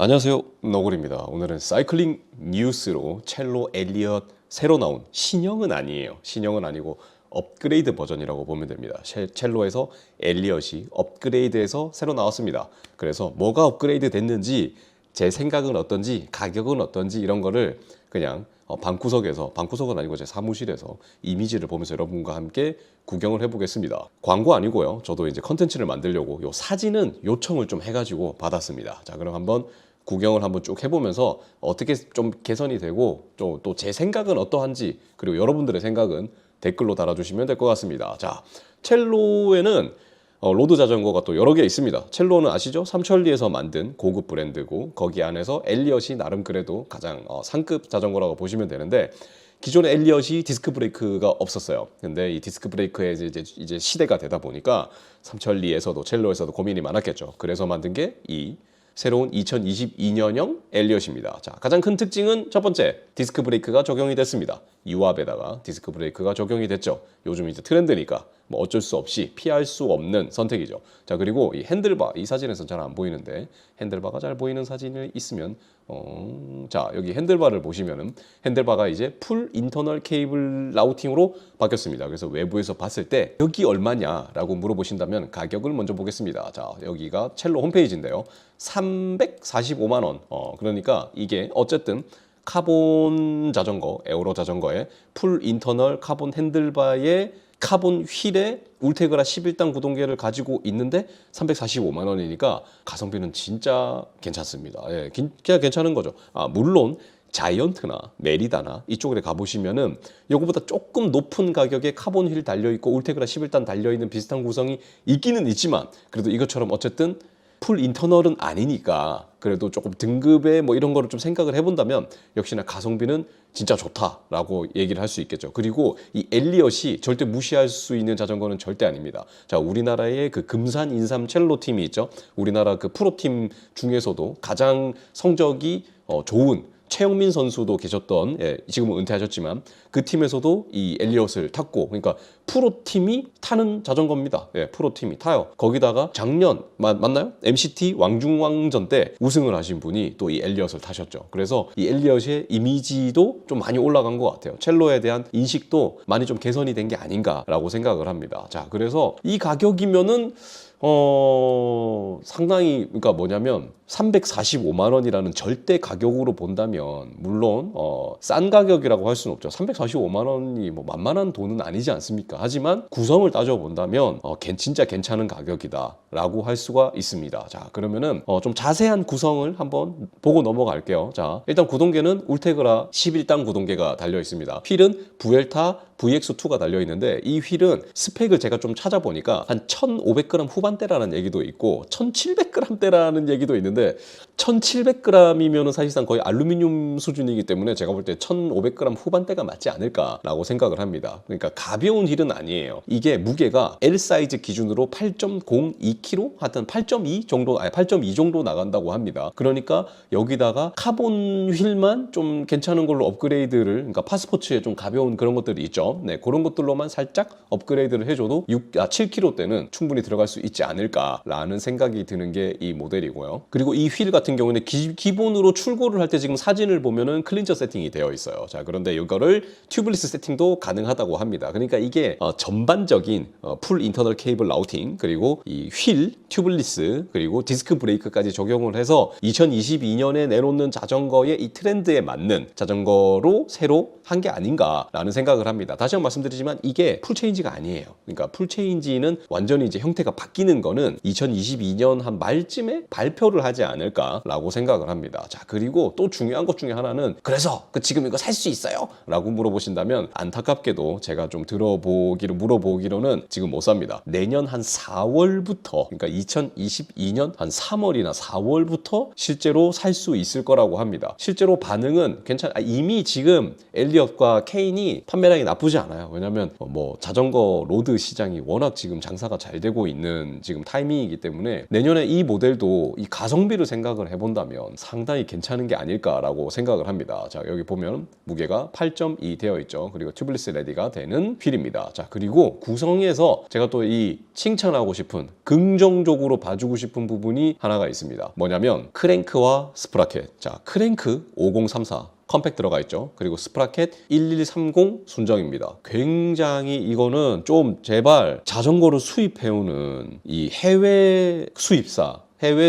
안녕하세요, 너구리입니다. 오늘은 사이클링 뉴스로 첼로 엘리엇 새로 나온 신형은 아니에요. 신형은 아니고 업그레이드 버전이라고 보면 됩니다. 첼로에서 엘리엇이 업그레이드해서 새로 나왔습니다. 그래서 뭐가 업그레이드 됐는지, 제 생각은 어떤지, 가격은 어떤지 이런 거를 그냥 방구석은 아니고 제 사무실에서 이미지를 보면서 여러분과 함께 구경을 해보겠습니다. 광고 아니고요. 저도 이제 컨텐츠를 만들려고 요 사진은 요청을 좀 해가지고 받았습니다. 자, 그럼 한번 구경을 한번 쭉 해보면서 어떻게 좀 개선이 되고 또 제 생각은 어떠한지, 그리고 여러분들의 생각은 댓글로 달아주시면 될 것 같습니다. 자, 첼로에는 로드 자전거가 또 여러 개 있습니다. 첼로는 아시죠? 삼천리에서 만든 고급 브랜드고, 거기 안에서 엘리엇이 나름 그래도 가장 상급 자전거라고 보시면 되는데, 기존의 엘리엇이 디스크 브레이크가 없었어요. 근데 이 디스크 브레이크의 이제 시대가 되다 보니까 삼천리에서도 첼로에서도 고민이 많았겠죠. 그래서 만든 게 이 새로운 2022년형 엘리엇입니다. 자, 가장 큰 특징은 첫 번째, 디스크 브레이크가 적용이 됐습니다. 유압에다가 디스크 브레이크가 적용이 됐죠. 요즘 이제 트렌드니까 뭐 어쩔 수 없이 피할 수 없는 선택이죠. 자, 그리고 이 핸들바, 이 사진에서 잘 안 보이는데 핸들바가 잘 보이는 사진이 있으면 자, 여기 핸들바를 보시면은 핸들바가 이제 풀 인터널 케이블 라우팅으로 바뀌었습니다. 그래서 외부에서 봤을 때 여기 얼마냐라고 물어보신다면 가격을 먼저 보겠습니다. 자, 여기가 첼로 홈페이지인데요. 345만 원. 그러니까 이게 어쨌든 카본 자전거, 에어로 자전거에 풀 인터널 카본 핸들바에 카본 휠에 울테그라 11단 구동계를 가지고 있는데 345만 원이니까 가성비는 진짜 괜찮습니다. 예, 진짜 괜찮은 거죠. 물론 자이언트나 메리다나 이쪽에 가보시면은 요거보다 조금 높은 가격에 카본 휠 달려있고 울테그라 11단 달려있는 비슷한 구성이 있기는 있지만, 그래도 이것처럼 어쨌든 풀 인터널은 아니니까 그래도 조금 등급에 뭐 이런 거를 좀 생각을 해본다면 역시나 가성비는 진짜 좋다라고 얘기를 할 수 있겠죠. 그리고 이 엘리엇이 절대 무시할 수 있는 자전거는 절대 아닙니다. 자, 우리나라의 그 금산 인삼 첼로 팀이 있죠. 우리나라 그 프로팀 중에서도 가장 성적이 좋은 최영민 선수도 계셨던, 지금은 은퇴하셨지만 그 팀에서도 이 엘리엇을 탔고, 그러니까 프로팀이 타는 자전거입니다. 프로팀이 타요. 거기다가 작년 맞나요? MCT 왕중왕전 때 우승을 하신 분이 또 이 엘리엇을 타셨죠. 그래서 이 엘리엇의 이미지도 좀 많이 올라간 것 같아요. 첼로에 대한 인식도 많이 좀 개선이 된 게 아닌가라고 생각을 합니다. 자, 그래서 이 가격이면은 상당히, 그러니까 뭐냐면 345만 원이라는 절대 가격으로 본다면 물론 싼 가격이라고 할 수는 없죠. 345만 원이 뭐 만만한 돈은 아니지 않습니까? 하지만 구성을 따져본다면 진짜 괜찮은 가격이다라고 할 수가 있습니다. 자, 그러면은 좀 자세한 구성을 한번 보고 넘어갈게요. 자, 일단 구동계는 울테그라 11단 구동계가 달려 있습니다. 휠은 부엘타 VX2가 달려 있는데, 이 휠은 스펙을 제가 좀 찾아보니까 한 1,500g 후반대라는 얘기도 있고 1,700g대라는 얘기도 있는데, 1,700g이면 사실상 거의 알루미늄 수준이기 때문에 제가 볼 때 1,500g 후반대가 맞지 않을까라고 생각을 합니다. 그러니까 가벼운 휠은 아니에요. 이게 무게가 L 사이즈 기준으로 8.02kg, 하여튼 8.2 정도, 8.2 정도 나간다고 합니다. 그러니까 여기다가 카본 휠만 좀 괜찮은 걸로 업그레이드를, 그러니까 파스포츠에 좀 가벼운 그런 것들이 있죠. 네, 그런 것들로만 살짝 업그레이드를 해줘도 7kg대는 충분히 들어갈 수 있지 않을까라는 생각이 드는 게 이 모델이고요. 그리고 이 휠 같은 경우는 기본으로 출고를 할 때 지금 사진을 보면은 클린처 세팅이 되어 있어요. 자, 그런데 이거를 튜블리스 세팅도 가능하다고 합니다. 그러니까 이게 전반적인 풀 인터널 케이블 라우팅, 그리고 이 휠, 튜블리스, 그리고 디스크 브레이크까지 적용을 해서 2022년에 내놓는 자전거의 이 트렌드에 맞는 자전거로 새로 한 게 아닌가라는 생각을 합니다. 다시 한번 말씀드리지만 이게 풀체인지가 아니에요. 그러니까 풀체인지는 완전히 이제 형태가 바뀌는 거는 2022년 한 말쯤에 발표를 하지 않을까라고 생각을 합니다. 자, 그리고 또 중요한 것 중에 하나는, 그래서 지금 이거 살 수 있어요? 라고 물어보신다면 안타깝게도 제가 좀 물어보기로는 지금 못 삽니다. 내년 한 4월부터, 그러니까 2022년 한 3월이나 4월부터 실제로 살 수 있을 거라고 합니다. 실제로 반응은 이미 지금 엘리엇과 케인이 판매량이 나쁘지 않아요. 왜냐면 뭐 자전거 로드 시장이 워낙 지금 장사가 잘 되고 있는 지금 타이밍이기 때문에 내년에 이 모델도 이 가성비를 생각을 해본다면 상당히 괜찮은 게 아닐까라고 생각을 합니다. 자, 여기 보면 무게가 8.2 되어 있죠. 그리고 튜블리스 레디가 되는 휠입니다. 자, 그리고 구성에서 제가 또 이 칭찬하고 싶은 긍정적으로 봐주고 싶은 부분이 하나가 있습니다. 뭐냐면 크랭크와 스프라켓. 자, 크랭크 5034 컴팩 들어가 있죠. 그리고 스프라켓 1130 순정입니다. 굉장히 이거는 좀 제발 자전거를 수입해오는 이 해외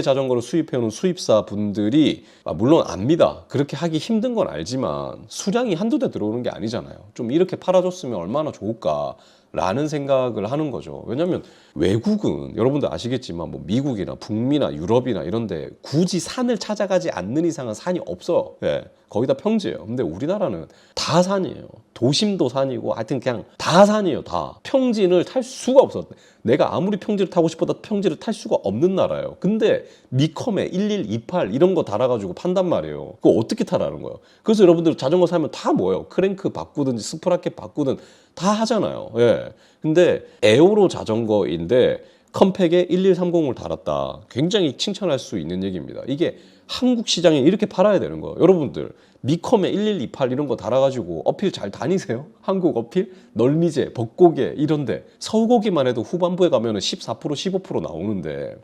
자전거를 수입해오는 수입사 분들이 물론 압니다. 그렇게 하기 힘든 건 알지만 수량이 한두 대 들어오는 게 아니잖아요. 좀 이렇게 팔아줬으면 얼마나 좋을까 라는 생각을 하는 거죠. 왜냐면 외국은 여러분들 아시겠지만 뭐 미국이나 북미나 유럽이나 이런데 굳이 산을 찾아가지 않는 이상은 산이 없어요. 예, 거의 다 평지예요. 근데 우리나라는 다 산이에요. 도심도 산이고 하여튼 그냥 다 산이에요. 다 평지를 탈 수가 없어. 내가 아무리 평지를 타고 싶어도 평지를 탈 수가 없는 나라예요. 근데 미컴에 1128 이런 거 달아가지고 판단 말이에요. 그거 어떻게 타라는 거예요? 그래서 여러분들 자전거 사면 다 뭐예요? 크랭크 바꾸든지 스프라켓 바꾸든 다 하잖아요. 예. 근데 에어로 자전거인데 컴팩에 1130을 달았다. 굉장히 칭찬할 수 있는 얘기입니다. 이게 한국 시장에 이렇게 팔아야 되는 거예요. 여러분들 미컴에 1128 이런 거 달아가지고 어필 잘 다니세요? 한국 어필? 널미제, 벚고개 이런데 서울고기만 해도 후반부에 가면 14% 15% 나오는데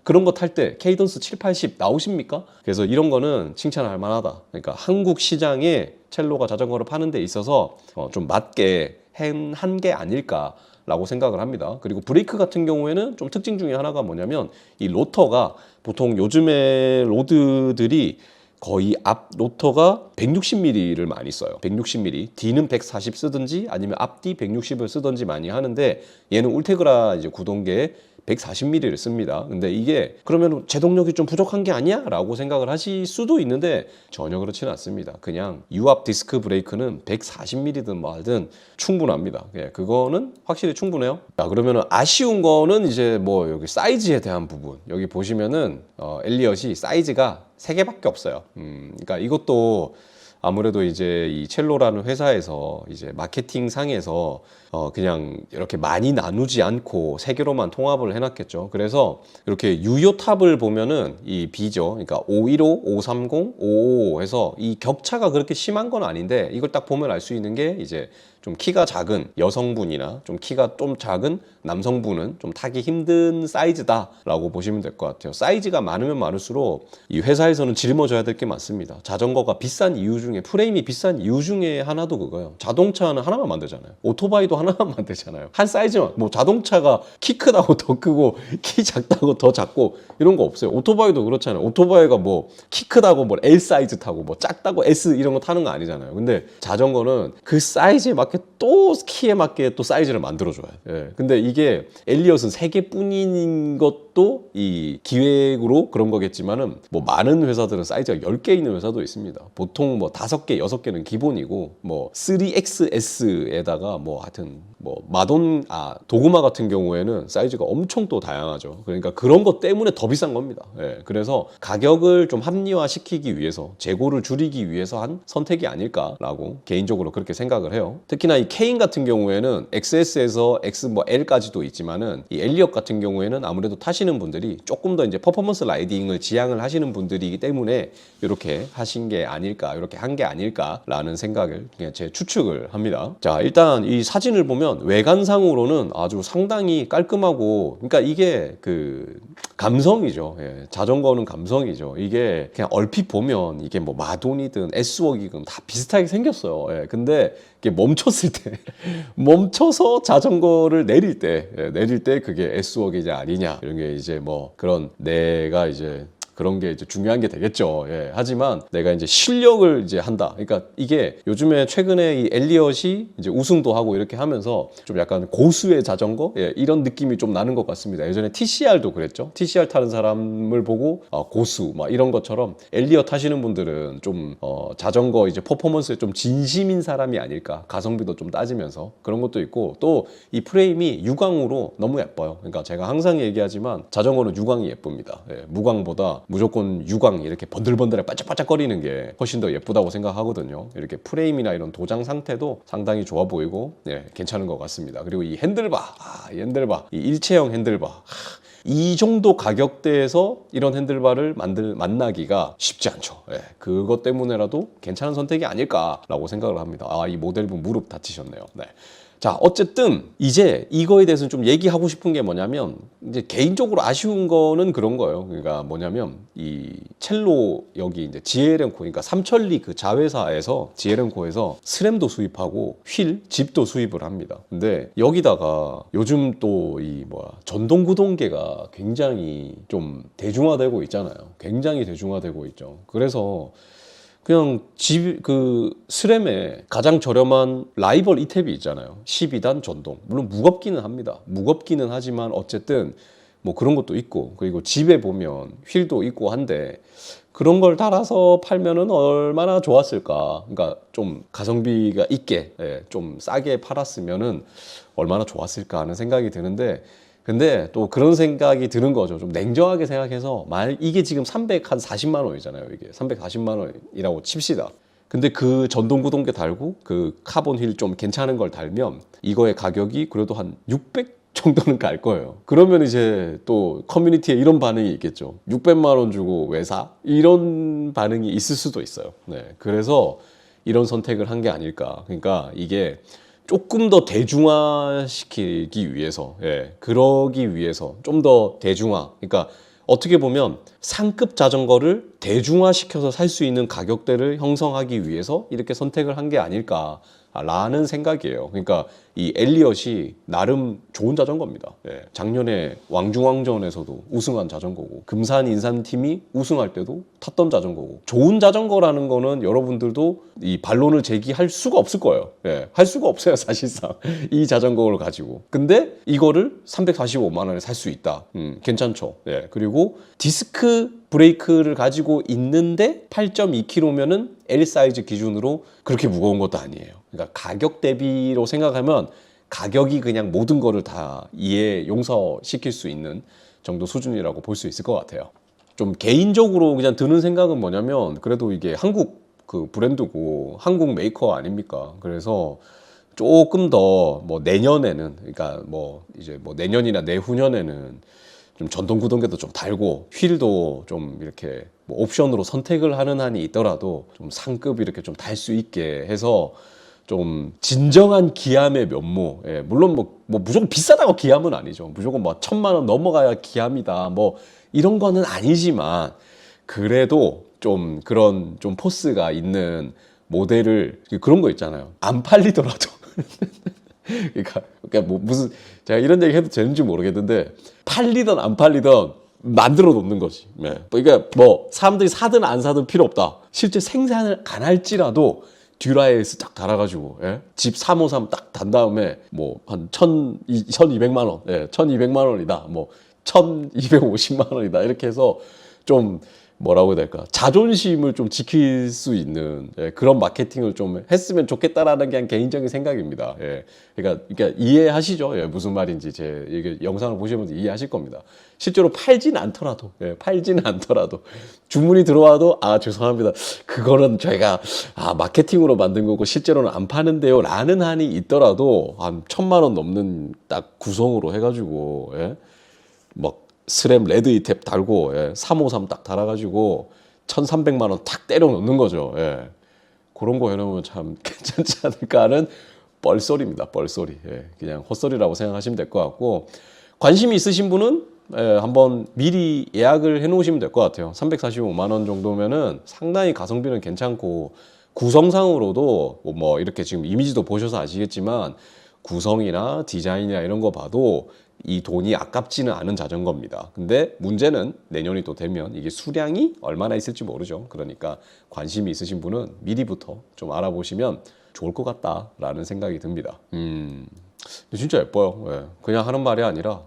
그런 거 탈 때 케이던스 7, 80 나오십니까? 그래서 이런 거는 칭찬할 만하다. 그러니까 한국 시장에 첼로가 자전거를 파는 데 있어서 좀 맞게 한 게 아닐까라고 생각을 합니다. 그리고 브레이크 같은 경우에는 좀 특징 중에 하나가 뭐냐면 이 로터가 보통 요즘에 로드들이 거의 앞 로터가 160mm를 많이 써요. 160mm. D는 140 쓰든지 아니면 앞뒤 160을 쓰든지 많이 하는데 얘는 울테그라 이제 구동계에 140mm를 씁니다. 근데 이게 그러면 제동력이 좀 부족한 게 아니야? 라고 생각을 하실 수도 있는데 전혀 그렇지는 않습니다. 그냥 유압 디스크 브레이크는 140mm든 뭐든 충분합니다. 예, 그거는 확실히 충분해요. 자, 그러면은 아쉬운 거는 이제 뭐 여기 사이즈에 대한 부분. 여기 보시면은 엘리엇이 사이즈가 3개밖에 없어요. 그러니까 이것도 아무래도 이제 이 첼로라는 회사에서 이제 마케팅 상에서 그냥 이렇게 많이 나누지 않고 3개로만 통합을 해놨겠죠. 그래서 이렇게 유효 탑을 보면은 이 B죠. 그러니까 515, 530, 555 해서 이 격차가 그렇게 심한 건 아닌데 이걸 딱 보면 알 수 있는 게 이제 좀 키가 작은 여성분이나 좀 키가 좀 작은 남성분은 좀 타기 힘든 사이즈다라고 보시면 될 것 같아요. 사이즈가 많으면 많을수록 이 회사에서는 짊어져야 될 게 많습니다. 자전거가 비싼 이유 중에 프레임이 비싼 이유 중에 하나도 그거예요. 자동차는 하나만 만들잖아요. 오토바이도 하나만 만들잖아요. 한 사이즈만. 뭐 자동차가 키 크다고 더 크고 키 작다고 더 작고 이런 거 없어요. 오토바이도 그렇잖아요. 오토바이가 뭐 키 크다고 뭐 L 사이즈 타고 뭐 작다고 S 이런 거 타는 거 아니잖아요. 근데 자전거는 그 사이즈에 맞게 또 키에 맞게 또 사이즈를 만들어줘야 돼. 예. 근데 이게 엘리엇은 3개뿐인 것도 이 기획으로 그런 거겠지만은 뭐 많은 회사들은 사이즈가 10개 있는 회사도 있습니다. 보통 뭐 5개, 6개는 기본이고 뭐 3XS에다가 뭐 하여튼 뭐 도그마 같은 경우에는 사이즈가 엄청 또 다양하죠. 그러니까 그런 것 때문에 더 비싼 겁니다. 예. 그래서 가격을 좀 합리화시키기 위해서 재고를 줄이기 위해서 한 선택이 아닐까라고 개인적으로 그렇게 생각을 해요. 특히나 이 케인 같은 경우에는 XS에서 X 뭐 L까지도 있지만은 이 엘리엇 같은 경우에는 아무래도 타시는 분들이 조금 더 이제 퍼포먼스 라이딩을 지향을 하시는 분들이기 때문에 이렇게 하신 게 아닐까, 이렇게 한 게 아닐까라는 생각을 그냥 제 추측을 합니다. 자, 일단 이 사진을 보면 외관상으로는 아주 상당히 깔끔하고, 그러니까 이게 그 감성이죠. 예, 자전거는 감성이죠. 이게 그냥 얼핏 보면 이게 뭐 마돈이든 S웍이든 다 비슷하게 생겼어요. 예, 근데 이게 멈췄을 때 멈춰서 자전거를 내릴 때 그게 S웍이냐 아니냐 이런 게 이제 뭐 그런 내가 이제 그런 게 이제 중요한 게 되겠죠. 예. 하지만 내가 이제 실력을 이제 한다. 그러니까 이게 요즘에 최근에 이 엘리엇이 이제 우승도 하고 이렇게 하면서 좀 약간 고수의 자전거? 예. 이런 느낌이 좀 나는 것 같습니다. 예전에 TCR도 그랬죠. TCR 타는 사람을 보고 고수 막 이런 것처럼 엘리엇 타시는 분들은 좀 자전거 이제 퍼포먼스에 좀 진심인 사람이 아닐까. 가성비도 좀 따지면서 그런 것도 있고 또 이 프레임이 유광으로 너무 예뻐요. 그러니까 제가 항상 얘기하지만 자전거는 유광이 예쁩니다. 예. 무광보다 무조건 유광 이렇게 번들번들하게 반짝반짝거리는 게 훨씬 더 예쁘다고 생각하거든요. 이렇게 프레임이나 이런 도장 상태도 상당히 좋아 보이고 괜찮은 것 같습니다. 그리고 이 핸들바, 이 핸들바, 이 일체형 핸들바. 이 정도 가격대에서 이런 핸들바를 만나기가 쉽지 않죠. 예, 그것 때문에라도 괜찮은 선택이 아닐까라고 생각을 합니다. 이 모델분 무릎 다치셨네요. 네. 자, 어쨌든 이제 이거에 대해서는 좀 얘기하고 싶은 게 뭐냐면, 이제 개인적으로 아쉬운 거는 그런 거예요. 그러니까 뭐냐면 이 첼로 여기 이제 지엘앤코, 그러니까 삼천리 그 자회사에서 지엘앤코에서 스램도 수입하고 휠, 집도 수입을 합니다. 근데 여기다가 요즘 또 이 전동 구동계가 굉장히 좀 대중화되고 있잖아요. 굉장히 대중화되고 있죠. 그래서 그냥 스램에 가장 저렴한 라이벌 이탭이 있잖아요. 12단 전동. 물론 무겁기는 합니다. 무겁기는 하지만 어쨌든 뭐 그런 것도 있고, 그리고 집에 보면 휠도 있고 한데, 그런 걸 달아서 팔면은 얼마나 좋았을까. 그러니까 좀 가성비가 있게, 좀 싸게 팔았으면은 얼마나 좋았을까 하는 생각이 드는데, 근데 또 그런 생각이 드는 거죠. 좀 냉정하게 생각해서, 이게 지금 340만 원이잖아요. 이게 340만 원이라고 칩시다. 근데 그 전동 구동계 달고 그 카본 휠 좀 괜찮은 걸 달면 이거의 가격이 그래도 한 600 정도는 갈 거예요. 그러면 이제 또 커뮤니티에 이런 반응이 있겠죠. 600만 원 주고 왜 사? 이런 반응이 있을 수도 있어요. 네. 그래서 이런 선택을 한 게 아닐까. 그러니까 이게 조금 더 대중화시키기 위해서, 그러기 위해서 좀 더 대중화. 그러니까 어떻게 보면 상급 자전거를 대중화시켜서 살 수 있는 가격대를 형성하기 위해서 이렇게 선택을 한 게 아닐까라는 생각이에요. 그러니까 이 엘리엇이 나름 좋은 자전거입니다. 작년에 왕중왕전에서도 우승한 자전거고, 금산 인산팀이 우승할 때도 탔던 자전거고, 좋은 자전거라는 거는 여러분들도 이 반론을 제기할 수가 없을 거예요. 할 수가 없어요, 사실상. 이 자전거를 가지고. 근데 이거를 345만 원에 살 수 있다. 괜찮죠. 그리고 디스크 브레이크를 가지고 있는데 8.2kg면은 L 사이즈 기준으로 그렇게 무거운 것도 아니에요. 그러니까 가격 대비로 생각하면 가격이 그냥 모든 거를 다 용서시킬 수 있는 정도 수준이라고 볼 수 있을 것 같아요. 좀 개인적으로 그냥 드는 생각은 뭐냐면, 그래도 이게 한국 그 브랜드고 한국 메이커 아닙니까? 그래서 조금 더 내년에는, 그러니까 이제 내년이나 내후년에는 좀 전동 구동계도 좀 달고 휠도 좀 이렇게 옵션으로 선택을 하는 한이 있더라도 좀 상급 이렇게 좀 달 수 있게 해서 좀 진정한 기함의 면모. 물론 무조건 비싸다고 기함은 아니죠. 무조건 1,000만 원 넘어가야 기함이다. 이런 거는 아니지만, 그래도 좀 그런 좀 포스가 있는 모델을, 그런 거 있잖아요. 안 팔리더라도. 그러니까 무슨, 제가 이런 얘기 해도 되는지 모르겠는데, 팔리든 안 팔리든 만들어 놓는 거지. 그러니까 사람들이 사든 안 사든 필요 없다. 실제 생산을 안 할지라도 듀라에스 딱 달아가지고, 집 353 딱 단 다음에 한 1,200만 원, 1,200만 원이다, 1,250만 원이다, 이렇게 해서 좀 뭐라고 해야 될까, 자존심을 좀 지킬 수 있는 그런 마케팅을 좀 했으면 좋겠다라는 게 한 개인적인 생각입니다. 그러니까 이해하시죠? 무슨 말인지. 이게 영상을 보시면 이해하실 겁니다. 실제로 팔지는 않더라도, 주문이 들어와도 죄송합니다, 그거는 저희가 마케팅으로 만든 거고 실제로는 안 파는데요 라는 한이 있더라도, 한 1,000만 원 넘는 딱 구성으로 해가지고 스램 레드 이탭 달고 353 딱 달아가지고 1,300만 원 탁 때려 넣는 거죠. 그런 거 해놓으면 참 괜찮지 않을까 하는 뻘소리입니다. 뻘소리. 그냥 헛소리라고 생각하시면 될 것 같고, 관심이 있으신 분은 한번 미리 예약을 해놓으시면 될 것 같아요. 345만 원 정도면은 상당히 가성비는 괜찮고, 구성상으로도 이렇게 지금 이미지도 보셔서 아시겠지만, 구성이나 디자인이나 이런 거 봐도 이 돈이 아깝지는 않은 자전거입니다. 근데 문제는 내년이 또 되면 이게 수량이 얼마나 있을지 모르죠. 그러니까 관심이 있으신 분은 미리부터 좀 알아보시면 좋을 것 같다라는 생각이 듭니다. 근데 진짜 예뻐요. 그냥 하는 말이 아니라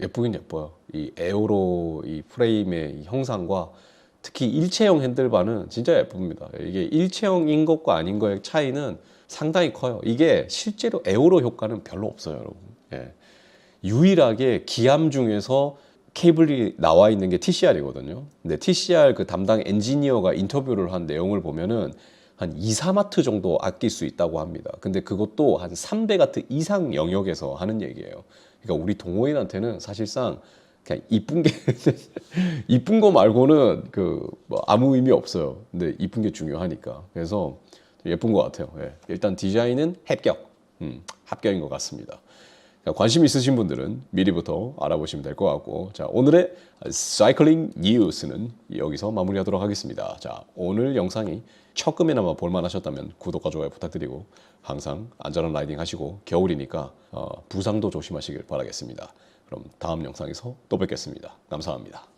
예쁘긴 예뻐요. 이 에어로 이 프레임의 이 형상과 특히 일체형 핸들바는 진짜 예쁩니다. 이게 일체형인 것과 아닌 거의 차이는 상당히 커요. 이게 실제로 에어로 효과는 별로 없어요, 여러분. 유일하게 기함 중에서 케이블이 나와 있는 게 TCR이거든요. 근데 TCR 그 담당 엔지니어가 인터뷰를 한 내용을 보면은 한 2, 4와트 정도 아낄 수 있다고 합니다. 근데 그것도 한 300와트 이상 영역에서 하는 얘기예요. 그러니까 우리 동호인한테는 사실상 그냥 이쁜 게 이쁜 거 말고는 뭐 아무 의미 없어요. 근데 이쁜 게 중요하니까. 그래서 예쁜 것 같아요. 예. 일단 디자인은 합격인 것 같습니다. 관심 있으신 분들은 미리부터 알아보시면 될 것 같고, 자, 오늘의 사이클링 뉴스는 여기서 마무리하도록 하겠습니다. 자, 오늘 영상이 조금이나마 볼만하셨다면 구독과 좋아요 부탁드리고 항상 안전한 라이딩 하시고 겨울이니까 부상도 조심하시길 바라겠습니다. 그럼 다음 영상에서 또 뵙겠습니다. 감사합니다.